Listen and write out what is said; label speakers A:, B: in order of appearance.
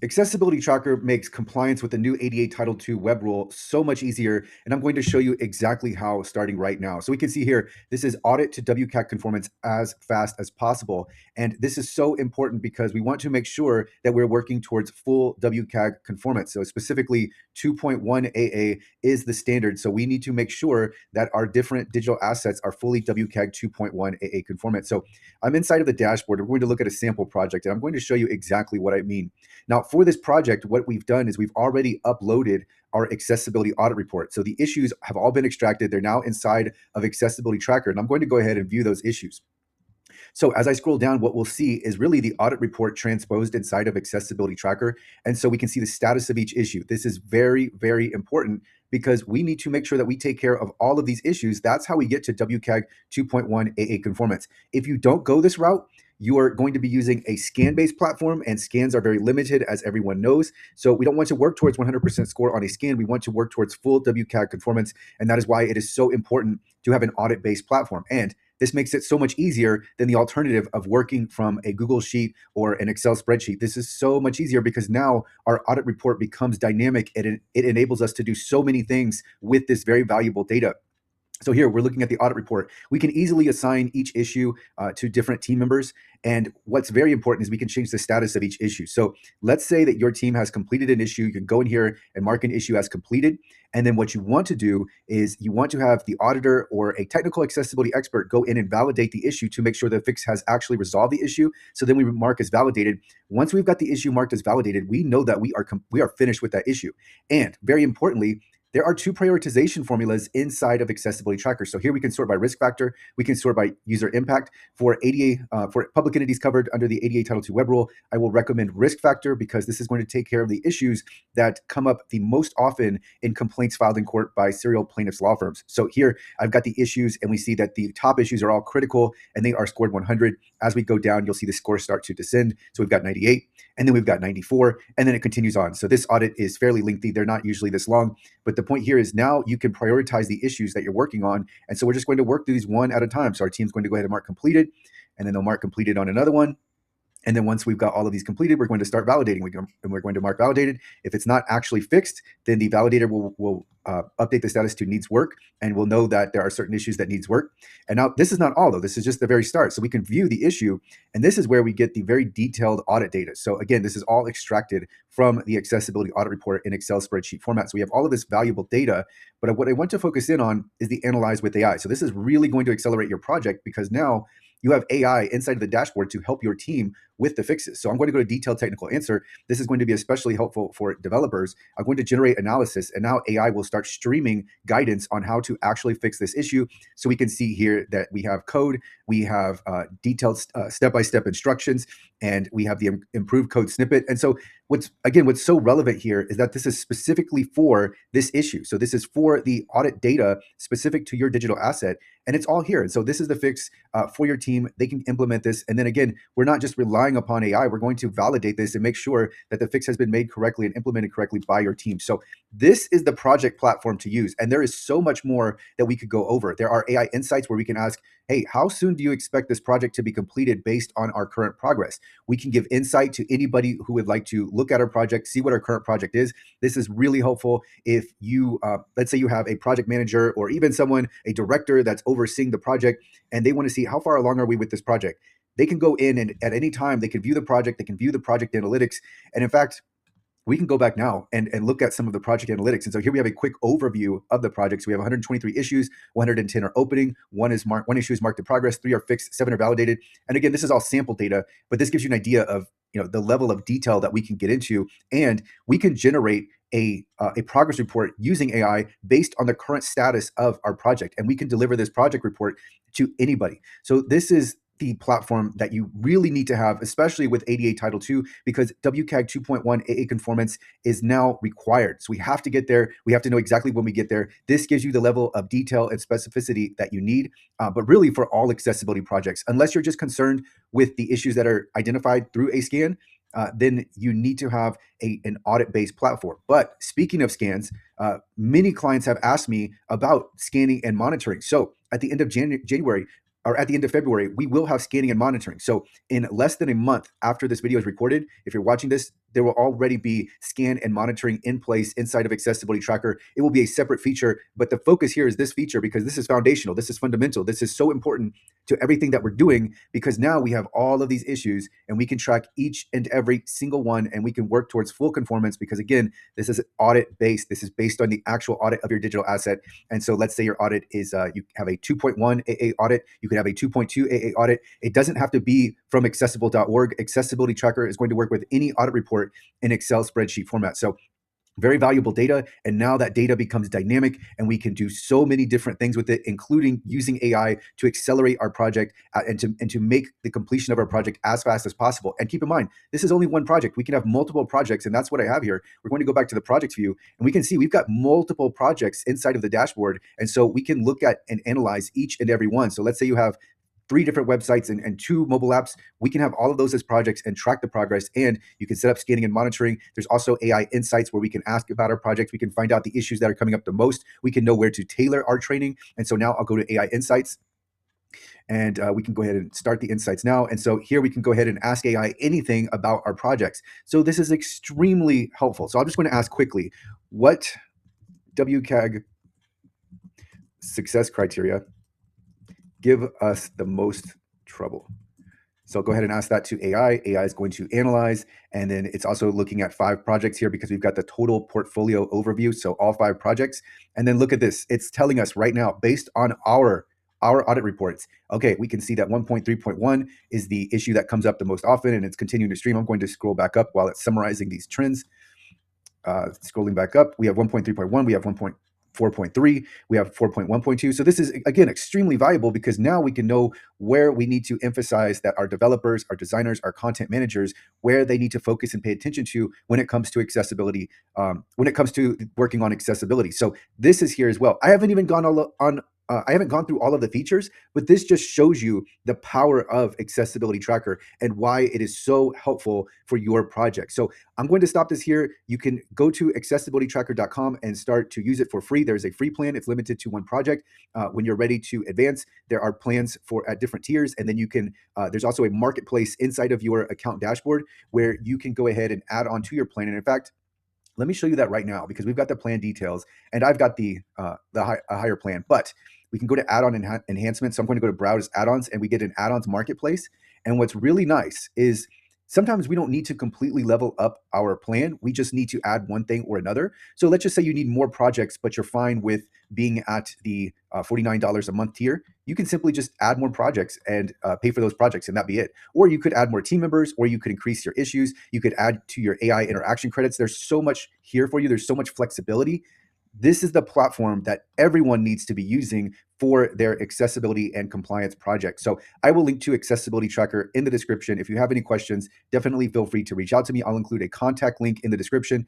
A: Accessibility Tracker makes compliance with the new ADA Title II web rule so much easier, and I'm going to show you exactly how starting right now. So we can see here, this is audit to WCAG conformance as fast as possible. And this is so important because we want to make sure that we're working towards full WCAG conformance. So specifically 2.1 AA is the standard. So we need to make sure that our different digital assets are fully WCAG 2.1 AA conformant. So I'm inside of the dashboard. We're going to look at a sample project, and I'm going to show you exactly what I mean. Now, for this project, what we've done is we've already uploaded our accessibility audit report. So the issues have all been extracted. They're now inside of Accessibility Tracker, and I'm going to go ahead and view those issues. So as I scroll down, what we'll see is really the audit report transposed inside of Accessibility Tracker. And so we can see the status of each issue. This is very, very important because we need to make sure that we take care of all of these issues. That's how we get to WCAG 2.1 AA conformance. If you don't go this route, you are going to be using a scan-based platform, and scans are very limited, as everyone knows. So we don't want to work towards 100% score on a scan. We want to work towards full WCAG conformance, and that is why it is so important to have an audit-based platform. And this makes it so much easier than the alternative of working from a Google Sheet or an Excel spreadsheet. This is so much easier because now our audit report becomes dynamic, and it enables us to do so many things with this very valuable data. So here we're looking at the audit report. We can easily assign each issue to different team members. And what's very important is we can change the status of each issue. So let's say that your team has completed an issue. You can go in here and mark an issue as completed. And then what you want to do is you want to have the auditor or a technical accessibility expert go in and validate the issue to make sure the fix has actually resolved the issue. So then we mark as validated. Once we've got the issue marked as validated, we know that we are finished with that issue. And very importantly, there are two prioritization formulas inside of Accessibility Tracker. So here we can sort by risk factor. We can sort by user impact. For ADA, for public entities covered under the ADA Title II web rule, I will recommend risk factor because this is going to take care of the issues that come up the most often in complaints filed in court by serial plaintiffs' law firms. So here I've got the issues, and we see that the top issues are all critical, and they are scored 100. As we go down, you'll see the scores start to descend. So we've got 98, and then we've got 94, and then it continues on. So this audit is fairly lengthy. They're not usually this long, but the point here is now you can prioritize the issues that you're working on. And so we're just going to work through these one at a time. So our team's going to go ahead and mark completed, and then they'll mark completed on another one. And then once we've got all of these completed, we're going to start validating. And we're going to mark validated. If it's not actually fixed, then the validator will update the status to needs work, and we'll know that there are certain issues that needs work. And now this is not all, though. This is just the very start. So we can view the issue, and this is where we get the very detailed audit data. So again, this is all extracted from the accessibility audit report in Excel spreadsheet format. So we have all of this valuable data, but what I want to focus in on is the analyze with AI. So this is really going to accelerate your project because now you have AI inside of the dashboard to help your team with the fixes. So I'm going to go to detailed technical answer. This is going to be especially helpful for developers. I'm going to generate analysis, and now AI will start streaming guidance on how to actually fix this issue. So we can see here that we have code, we have detailed step-by-step instructions, and we have the improved code snippet. And so what's so relevant here is that this is specifically for this issue. So this is for the audit data specific to your digital asset, and it's all here. And so this is the fix for your team. They can implement this. And then again, we're not just relying upon AI. We're going to validate this and make sure that the fix has been made correctly and implemented correctly by your team. So this is the project platform to use. And there is so much more that we could go over. There are AI insights where we can ask, hey, how soon do you expect this project to be completed based on our current progress? We can give insight to anybody who would like to look at our project, see what our current project is. This is really helpful if you, let's say you have a project manager or even someone, a director that's overseeing the project, and they want to see how far along are we with this project. They can go in and at any time, they can view the project, they can view the project analytics. And in fact, we can go back now and look at some of the project analytics. And so here we have a quick overview of the project. So we have 123 issues, 110 are opening, one issue is marked in progress, 3 are fixed, 7 are validated. And again, this is all sample data, but this gives you an idea of the level of detail that we can get into, and we can generate a progress report using AI based on the current status of our project, and we can deliver this project report to anybody. So this is the platform that you really need to have, especially with ADA Title II, because WCAG 2.1 AA conformance is now required. So we have to get there. We have to know exactly when we get there. This gives you the level of detail and specificity that you need, but really for all accessibility projects, unless you're just concerned with the issues that are identified through a scan, then you need to have an audit-based platform. But speaking of scans, many clients have asked me about scanning and monitoring. So at the end of January, or at the end of February, we will have scanning and monitoring. So in less than a month after this video is recorded, if you're watching this there will already be scan and monitoring in place inside of Accessibility Tracker. It will be a separate feature, but the focus here is this feature because this is foundational. This is fundamental. This is so important to everything that we're doing because now we have all of these issues and we can track each and every single one and we can work towards full conformance because, again, this is audit based. This is based on the actual audit of your digital asset. And so let's say your audit is you have a 2.1 AA audit. You could have a 2.2 AA audit. It doesn't have to be from accessible.org. Accessibility Tracker is going to work with any audit report in Excel spreadsheet format. So very valuable data. And now that data becomes dynamic and we can do so many different things with it, including using AI to accelerate our project and to make the completion of our project as fast as possible. And keep in mind, this is only one project. We can have multiple projects. And that's what I have here. We're going to go back to the project view and we can see we've got multiple projects inside of the dashboard. And so we can look at and analyze each and every one. So let's say you have 3 different websites and 2 mobile apps. We can have all of those as projects and track the progress. And you can set up scanning and monitoring. There's also AI insights where we can ask about our projects. We can find out the issues that are coming up the most. We can know where to tailor our training. And so now I'll go to AI insights. And we can go ahead and start the insights now. And so here we can go ahead and ask AI anything about our projects. So this is extremely helpful. So I'm just going to ask quickly, what WCAG success criteria give us the most trouble? So go ahead and ask that to AI. AI is going to analyze, and then it's also looking at 5 projects here because we've got the total portfolio overview, so all 5 projects. And then look at this. It's telling us right now, based on our audit reports, okay, we can see that 1.3.1 is the issue that comes up the most often, and it's continuing to stream. I'm going to scroll back up while it's summarizing these trends. Scrolling back up, we have 1.3.1, we have 1.4.3, we have 4.1.2. So this is, again, extremely valuable because now we can know where we need to emphasize that our developers, our designers, our content managers, where they need to focus and pay attention to when it comes to accessibility, when it comes to working on accessibility. So this is here as well. I haven't even gone I haven't gone through all of the features, but this just shows you the power of Accessibility Tracker and why it is so helpful for your project. So I'm going to stop this here. You can go to accessibilitytracker.com and start to use it for free. There's a free plan. It's limited to 1 project. When you're ready to advance, there are plans for at different tiers. And then you can, there's also a marketplace inside of your account dashboard where you can go ahead and add on to your plan. And in fact, let me show you that right now because we've got the plan details and I've got a higher plan, but we can go to add-on enhancements. So I'm going to go to browse add-ons and we get an add-ons marketplace. And what's really nice is sometimes we don't need to completely level up our plan. We just need to add one thing or another. So let's just say you need more projects, but you're fine with being at the $49 a month tier. You can simply just add more projects and pay for those projects and that'd be it. Or you could add more team members, or you could increase your issues. You could add to your AI interaction credits. There's so much here for you. There's so much flexibility. This is the platform that everyone needs to be using for their accessibility and compliance project. So I will link to Accessibility Tracker in the description. If you have any questions, definitely feel free to reach out to me. I'll include a contact link in the description.